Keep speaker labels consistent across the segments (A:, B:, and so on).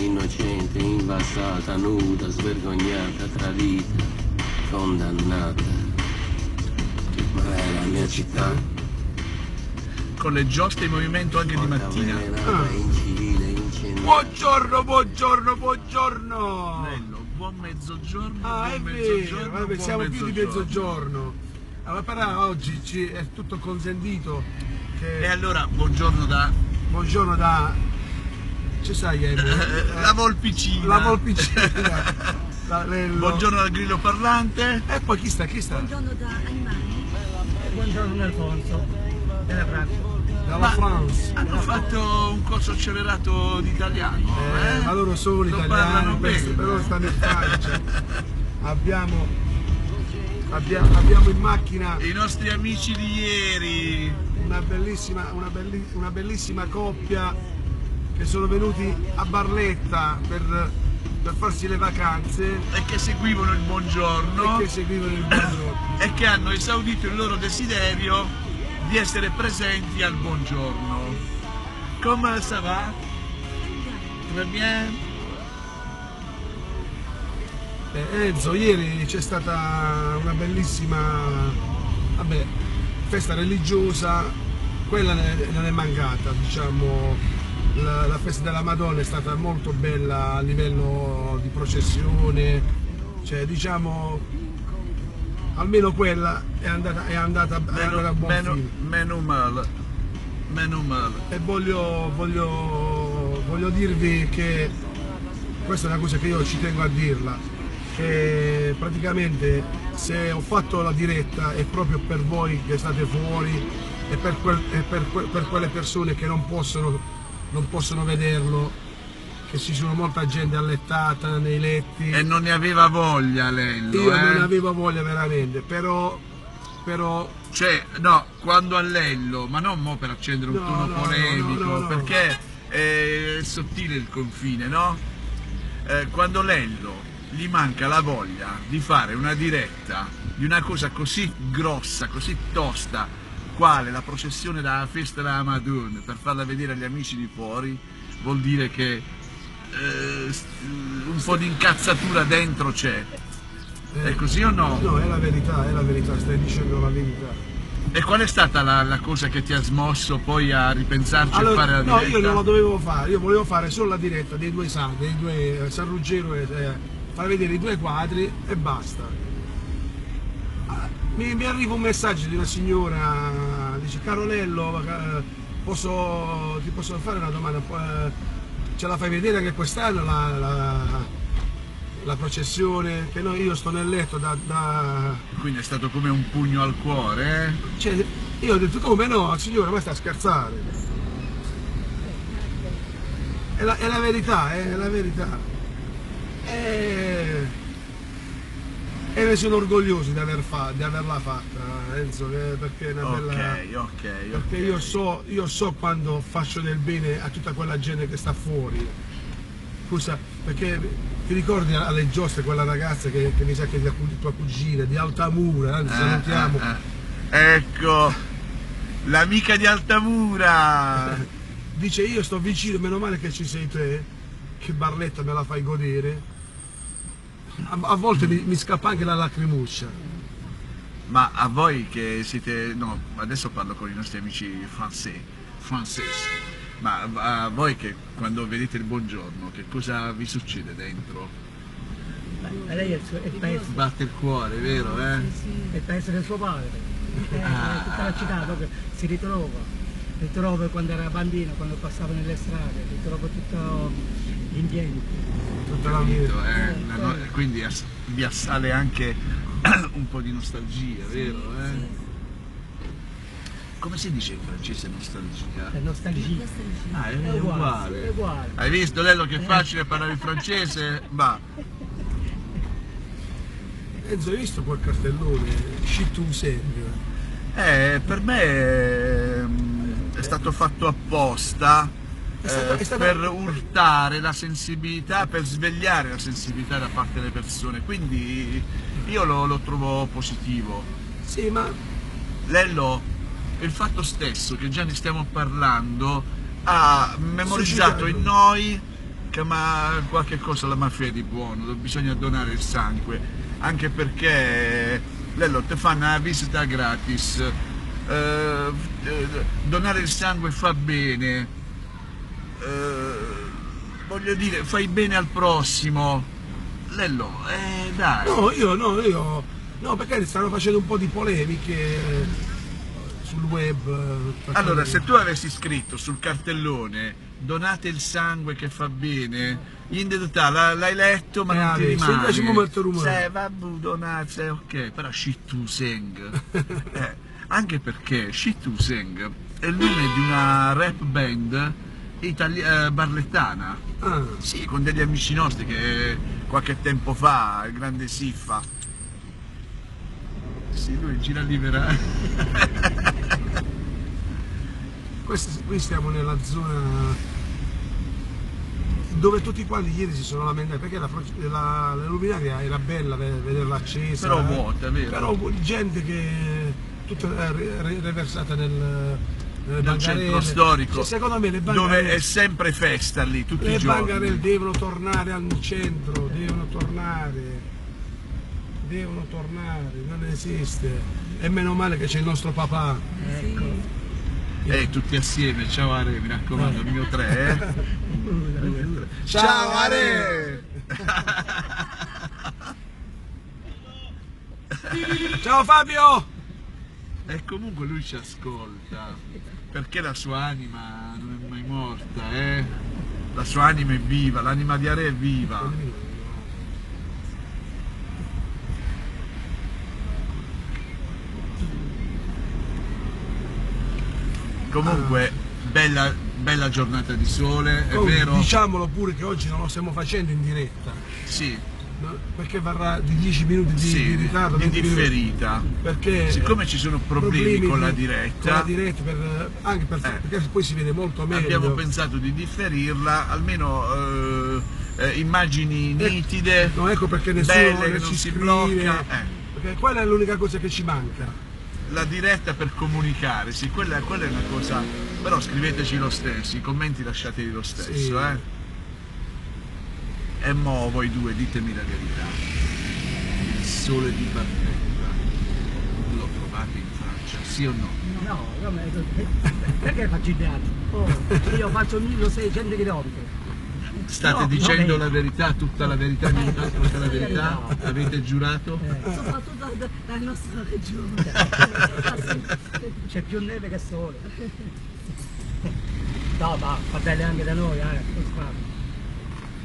A: innocente, invasata, nuda, svergognata, tradita, condannata. Ma è la mia città.
B: Con le giostre in movimento anche di mattina.
A: Incivile, incendiata.
C: Buongiorno, buongiorno, buongiorno!
B: Bello, buon mezzogiorno,
C: Ah, è
B: buon
C: vero,
B: mezzogiorno,
C: vabbè,
B: buon
C: siamo più di mezzogiorno. Allora, però oggi è tutto consentito.
B: E allora, buongiorno da...
C: Buongiorno da... Ci sai,
B: la Volpicina.
C: La Volpicina.
B: Buongiorno dal grillo parlante.
C: E poi chi sta?
D: Buongiorno da Animali.
E: Buongiorno Alfonso, della Francia.
C: Dalla France.
B: Hanno fatto un corso accelerato di italiano.
C: Ma loro sono
B: Lo
C: italiani,
B: parlano
C: questi
B: bene.
C: però stanno in Francia. Abbiamo in macchina
B: I nostri amici di ieri.
C: una bellissima coppia che sono venuti a Barletta per farsi le vacanze
B: E che seguivano il buongiorno.
C: e che seguivano il buongiorno.
B: E che hanno esaudito il loro desiderio di essere presenti al buongiorno. Come ça va? Très bien?
C: Enzo, ieri c'è stata una bellissima festa religiosa, quella non è mancata, diciamo, la festa della Madonna è stata molto bella a livello di processione, cioè diciamo almeno quella è andata a buon fine.
B: Meno male.
C: E voglio dirvi che questa è una cosa che io ci tengo a dirla, che praticamente se ho fatto la diretta è proprio per voi che state fuori e per quelle persone che non possono vederlo, che ci sono molta gente allettata nei letti.
B: E non ne aveva voglia Lello.
C: Io non avevo voglia veramente, però
B: Cioè, no, quando a Lello, ma non mo per accendere un tono polemico,
C: no.
B: perché è sottile il confine, no? Quando Lello gli manca la voglia di fare una diretta di una cosa così grossa, così tosta, quale la processione della festa della Madonna, per farla vedere agli amici di fuori, vuol dire che un po' di incazzatura dentro c'è. È così o no?
C: no, è la verità, stai dicendo la verità.
B: E qual è stata la cosa che ti ha smosso poi a ripensarci a fare la
C: No,
B: diretta?
C: io non la dovevo fare, io volevo fare solo la diretta dei due San Ruggero far vedere i due quadri e basta. Mi arriva un messaggio di una signora, dice: caro Lello, ti posso fare una domanda? Ce la fai vedere che quest'anno la processione, che io sto nel letto
B: Quindi è stato come un pugno al cuore, eh?
C: Cioè, io ho detto: come no, signora, ma sta a scherzare? È la verità, è la verità. E ne sono orgoglioso di averla fatta, Enzo, perché è una bella...
B: Ok.
C: Perché io so quando faccio del bene a tutta quella gente che sta fuori. Scusa, perché ti ricordi alle giostre quella ragazza che mi sa che è tua cugina, di Altamura, anzi salutiamo.
B: Ecco, l'amica di Altamura.
C: Dice: io sto vicino, meno male che ci sei te, che Barletta me la fai godere. A volte mi scappa anche la lacrimuccia.
B: Ma a voi che siete... No, adesso parlo con i nostri amici francesi. Ma a voi che quando vedete il buongiorno, che cosa vi succede dentro?
E: Ma lei è il paese,
B: Batte il cuore, vero, eh?
E: è il paese del suo padre. Tutta la città proprio si ritrova quando era bambino, quando passava nelle strade, ritrova tutto l'ambiente.
C: Tutta la vita.
B: Quindi vi assale anche un po' di nostalgia, vero? Come si dice in francese nostalgia?
E: La nostalgia.
B: Ah, è
E: È
B: uguale.
E: uguale.
B: Hai visto Lello che è facile parlare in francese? Ma
C: Enzo, hai visto quel cartellone? Shit un segno.
B: per me è stato fatto apposta.
C: È stato-
B: Per urtare la sensibilità, per svegliare la sensibilità da parte delle persone, quindi io lo trovo positivo.
C: Sì, ma
B: Lello, il fatto stesso che già ne stiamo parlando ha memorizzato in noi manca, ma qualche cosa la mafia di buono, bisogna donare il sangue, anche perché Lello ti fanno una visita gratis, donare il sangue fa bene, voglio dire, fai bene al prossimo. Lello, dai.
C: No, perché stanno facendo un po' di polemiche sul web.
B: Allora, se tu avessi scritto sul cartellone donate il sangue che fa bene, in realtà l'hai letto ma non ti
C: se
B: rimane.
C: invece mi metto rumore.
B: Se vabbè, donate, ok, però Shittu Seng. Anche perché Shittu Seng è il nome di una rap band barlettana.
C: Ah,
B: Sì, con degli amici nostri che qualche tempo fa, il grande Siffa. Sì, lui gira libera.
C: qui stiamo nella zona dove tutti quanti ieri si sono lamentati perché la luminaria era bella vederla accesa,
B: Però vuota, vero?
C: però gente che tutta riversata nel
B: Nel centro storico,
C: secondo me le
B: dove
C: bancarelle,
B: è sempre festa lì, tutti
C: le
B: i giorni.
C: bancarelle devono tornare al centro, devono tornare, non esiste. E meno male che c'è il nostro papà.
E: Ecco.
B: Tutti assieme, ciao Are, mi raccomando, il mio 3,
C: Ciao, Are! Ciao Fabio!
B: E comunque lui ci ascolta, perché la sua anima non è mai morta, La sua anima è viva, l'anima di Are è viva. Comunque, bella giornata di sole, è vero?
C: Diciamolo pure che oggi non lo stiamo facendo in diretta,
B: Sì,
C: no? Perché varrà di 10 minuti di
B: sì,
C: ritardo,
B: di
C: 20 minuti.
B: differita.
C: Perché
B: Siccome ci sono problemi con la diretta,
C: anche perché poi si vede molto meglio.
B: abbiamo pensato di differirla, almeno immagini nitide,
C: No, ecco perché nessuno
B: belle, che
C: ci
B: non si
C: scrive,
B: blocca.
C: perché quella è l'unica cosa che ci manca.
B: La diretta per comunicare, sì, quella è una cosa, però scriveteci lo stesso, i commenti lasciateli lo stesso,
C: Sì.
B: E mo voi due ditemi la verità, il sole di Barletta lo trovate in Francia, sì o no?
E: No, perché faccio il teatro? Io faccio 1600 km.
B: State
E: No,
B: dicendo
E: vabbè.
B: la verità, tutta la verità, tutta la verità? Avete giurato?
D: Soprattutto dalla nostra regione.
E: C'è più neve che sole. No, ma fa bene anche da noi, non sbaglio.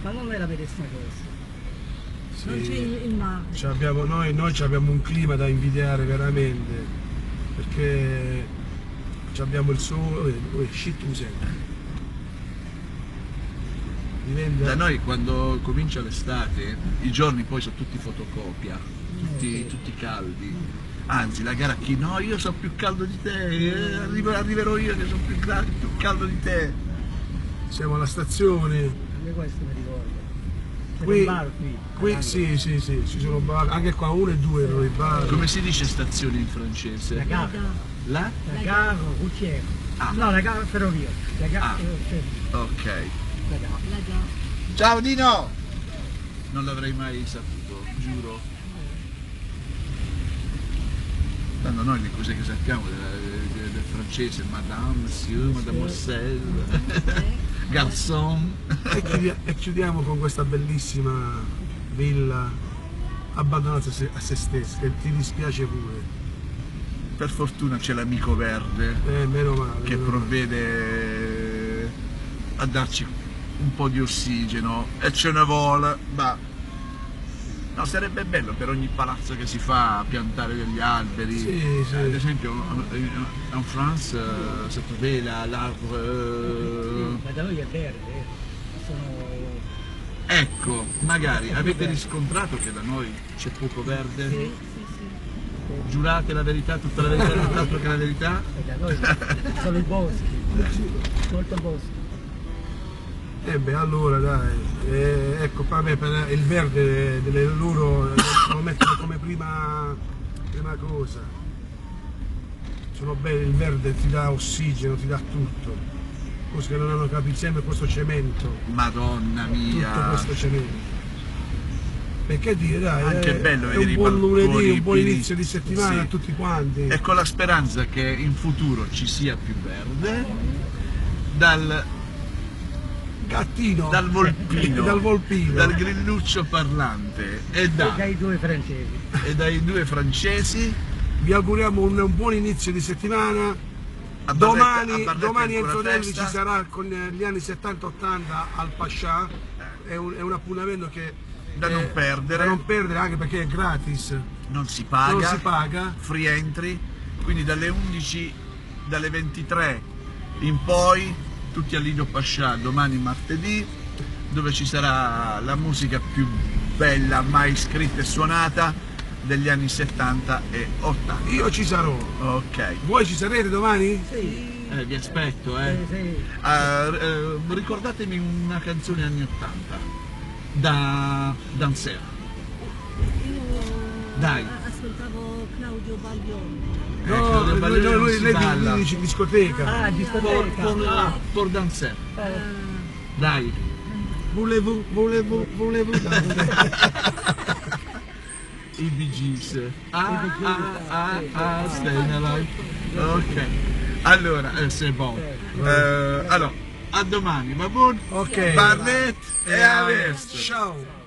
E: Ma non è la medesima cosa.
D: Non c'è il mare.
C: Noi abbiamo un clima da invidiare veramente, perché abbiamo il sole, Shittu Seng.
B: Da noi quando comincia l'estate, i giorni poi sono tutti fotocopia, tutti caldi. Anzi, la gara a chi? No, io sono più caldo di te, arriverò io che sono più caldo di te.
C: Siamo alla stazione.
E: Anche questo mi ricordo. C'è
C: Qui-
E: un bar qui.
C: Sì, ci sono bar, anche qua 1 e 2 erano i bar.
B: Come si dice stazione in francese?
E: La gara.
B: La?
E: La gara routière.
B: Ah.
E: No, la gara ferrovia. La gara
B: Ok.
E: la gara.
D: La gara.
B: Ciao Dino! Non l'avrei mai saputo, giuro. Tanto noi le cose che sappiamo del francese, madame, monsieur, mademoiselle, garçon.
C: E chiudiamo con questa bellissima villa abbandonata a se stessa, che ti dispiace pure.
B: Per fortuna c'è l'amico verde
C: Meno male.
B: che
C: meno male.
B: provvede a darci un po' di ossigeno e ce ne vuole, ma no, sarebbe bello per ogni palazzo che si fa piantare degli alberi.
C: Sì, sì.
B: Ad esempio in France si trova l'arbre.
E: Ma da noi è verde. Sono...
B: Ecco, magari avete riscontrato che da noi c'è poco verde?
D: Sì.
B: Giurate la verità, tutta la verità, tutt'altro che la verità?
E: E da noi sono i boschi. Molto boschi.
C: Allora dai, ecco, vabbè, per il verde delle loro lo mettono come prima cosa. Sono belli, il verde ti dà ossigeno, ti dà tutto. cose che non hanno capito, insieme questo cemento,
B: Madonna mia.
C: tutto questo cemento. Perché dire, dai,
B: Anche bello
C: è
B: vedere
C: un
B: i
C: buon lunedì,
B: balconi
C: un buon
B: pieni.
C: inizio di settimana
B: Sì.
C: a tutti quanti.
B: E con la speranza che in futuro ci sia più verde dal
C: Gattino,
B: volpino,
C: dal volpino,
B: dal grilluccio parlante e
E: Dai due francesi.
B: dai due francesi.
C: vi auguriamo un buon inizio di settimana.
B: A
C: Domani
B: Barletta
C: entro
B: ancora
C: Delhi
B: festa.
C: ci sarà con gli anni 70-80 al Pascià, è un appuntamento che
B: Da non perdere.
C: da non perdere, anche perché è gratis,
B: Non si paga,
C: non si paga.
B: free entry, quindi dalle 11, dalle 23 in poi, tutti a Lido Pascià domani martedì, dove ci sarà la musica più bella mai scritta e suonata degli anni 70 e 80.
C: Io ci sarò.
B: Ok,
C: Voi ci sarete domani?
E: Sì,
B: vi aspetto,
E: sì.
B: ricordatemi una canzone anni 80 da Dancer.
D: Io
B: Dai.
D: ascoltavo Claudio Baglioni.
C: No,
B: Claudio Baglioni non si
C: lei
B: balla.
C: dice discoteca.
E: Ah, discoteca.
B: Por Dancer. Dai.
C: Volevo.
B: I Bee Gees. Stay alive. Ok. Allora, c'est bon. Allora, a domani, va buon?
C: Ok.
B: Barlet e a resto.
C: Ciao.